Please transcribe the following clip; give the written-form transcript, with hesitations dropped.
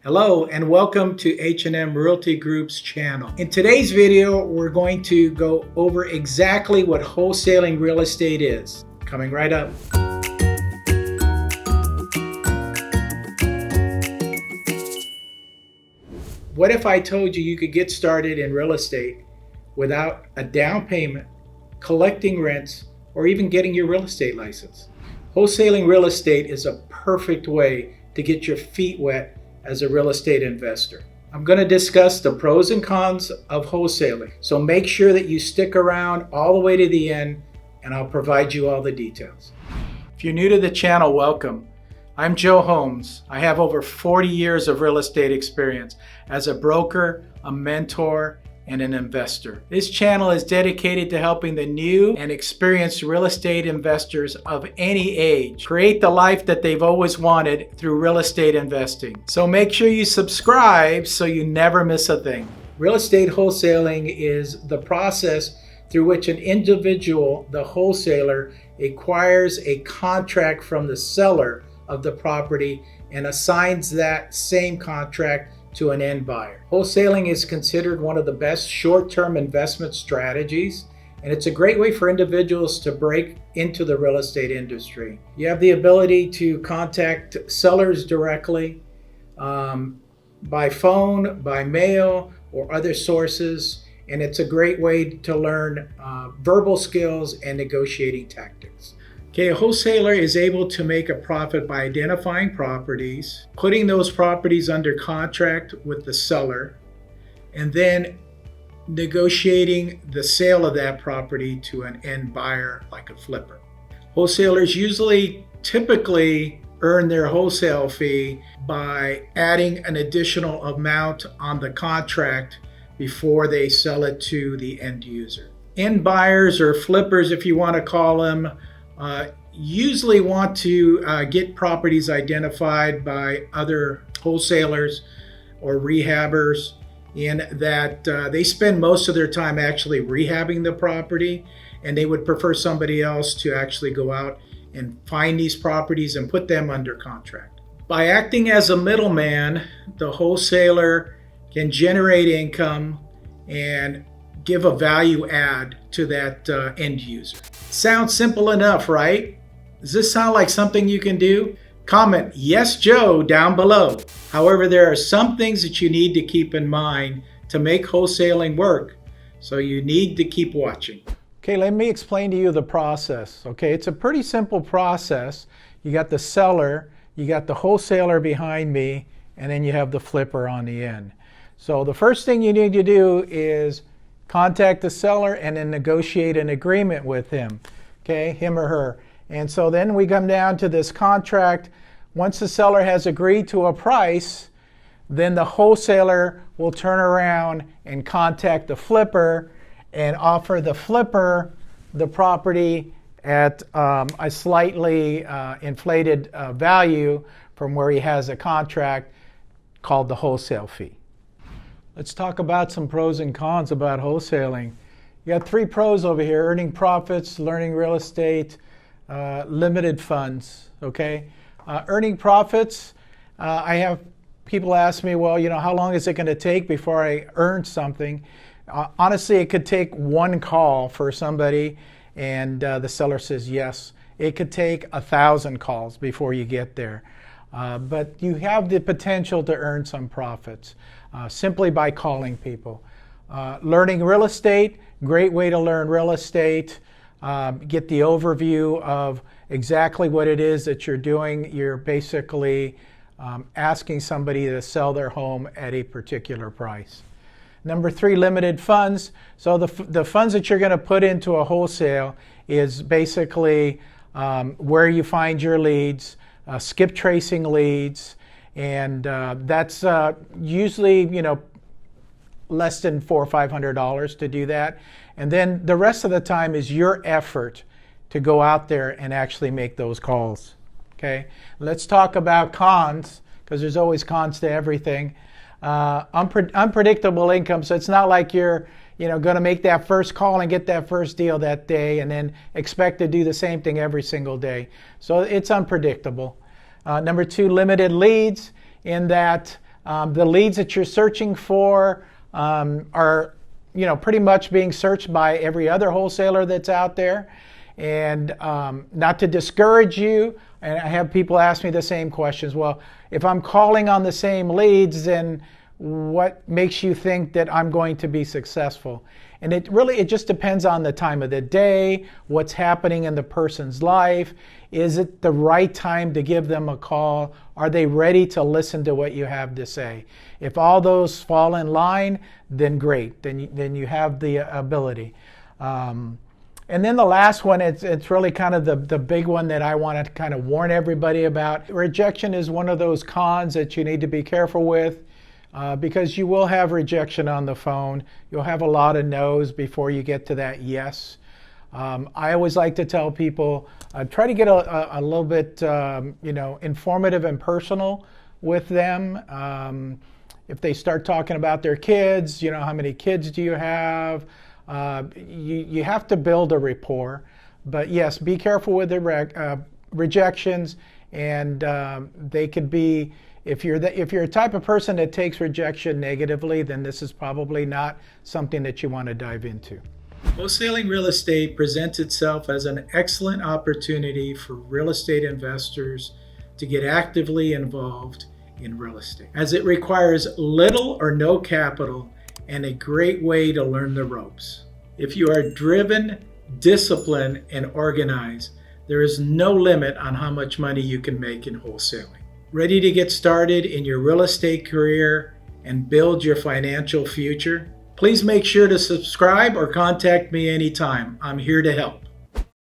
Hello and welcome to H&M Realty Group's channel. In today's video, we're going to go over exactly what wholesaling real estate is. Coming right up. What if I told you you could get started in real estate without a down payment, collecting rents, or even getting your real estate license? Wholesaling real estate is a perfect way to get your feet wet as a real estate investor. I'm going to discuss the pros and cons of wholesaling, so make sure that you stick around all the way to the end and I'll provide you all the details. If you're new to the channel, welcome. I'm Joe Homs. I have over 40 years of real estate experience as a broker, a mentor, and an investor. This channel is dedicated to helping the new and experienced real estate investors of any age create the life that they've always wanted through real estate investing. So make sure you subscribe so you never miss a thing. Real estate wholesaling is the process through which an individual, the wholesaler, acquires a contract from the seller of the property and assigns that same contract to an end buyer. Wholesaling is considered one of the best short-term investment strategies, and it's a great way for individuals to break into the real estate industry. You have the ability to contact sellers directly by phone, by mail, or other sources, and it's a great way to learn verbal skills and negotiating tactics. Okay, a wholesaler is able to make a profit by identifying properties, putting those properties under contract with the seller, and then negotiating the sale of that property to an end buyer like a flipper. Wholesalers typically earn their wholesale fee by adding an additional amount on the contract before they sell it to the end user. End buyers, or flippers if you want to call them, usually want to get properties identified by other wholesalers or rehabbers, in that they spend most of their time actually rehabbing the property, and they would prefer somebody else to actually go out and find these properties and put them under contract. By acting as a middleman, the wholesaler can generate income and give a value add to that end user. Sounds simple enough, right? Does this sound like something you can do? Comment "Yes, Joe" down below. However, there are some things that you need to keep in mind to make wholesaling work, so you need to keep watching. Okay, let me explain to you the process. Okay, it's a pretty simple process. You got the seller, you got the wholesaler behind me, and then you have the flipper on the end. So the first thing you need to do is contact the seller and then negotiate an agreement with him, okay, him or her. And so then we come down to this contract. Once the seller has agreed to a price, then the wholesaler will turn around and contact the flipper and offer the flipper the property at a slightly inflated value from where he has a contract, called the wholesale fee. Let's talk about some pros and cons about wholesaling. You got three pros over here: earning profits, learning real estate, limited funds, okay? Earning profits, I have people ask me, well, how long is it going to take before I earn something? Honestly, it could take one call for somebody and the seller says yes. It could take 1,000 calls before you get there. But you have the potential to earn some profits simply by calling people. Learning real estate, great way to learn real estate. Get the overview of exactly what it is that you're doing. You're basically asking somebody to sell their home at a particular price. Number 3, limited funds. So the funds that you're going to put into a wholesale is basically where you find your leads, skip tracing leads, and that's usually less than $400 or $500 to do that. And then the rest of the time is your effort to go out there and actually make those calls. Okay, let's talk about cons, because there's always cons to everything. Unpredictable income. So it's not like you're going to make that first call and get that first deal that day and then expect to do the same thing every single day. So it's unpredictable. Number 2, limited leads, in that The leads that you're searching for are, pretty much being searched by every other wholesaler that's out there. And not to discourage you, and I have people ask me the same questions. Well, if I'm calling on the same leads, then what makes you think that I'm going to be successful? And it just depends on the time of the day, what's happening in the person's life. Is it the right time to give them a call? Are they ready to listen to what you have to say? If all those fall in line, then great. Then you have the ability. And then the last one, it's really kind of the big one that I want to kind of warn everybody about. Rejection is one of those cons that you need to be careful with. Because you will have rejection on the phone. You'll have a lot of no's before you get to that yes. I always like to tell people, try to get a little bit, informative and personal with them. If they start talking about their kids, how many kids do you have? You have to build a rapport. But yes, be careful with the rejections, and they could be. If you're a type of person that takes rejection negatively, then this is probably not something that you want to dive into. Wholesaling real estate presents itself as an excellent opportunity for real estate investors to get actively involved in real estate, as it requires little or no capital and a great way to learn the ropes. If you are driven, disciplined, and organized, there is no limit on how much money you can make in wholesaling. Ready to get started in your real estate career and build your financial future? Please make sure to subscribe or contact me anytime. I'm here to help.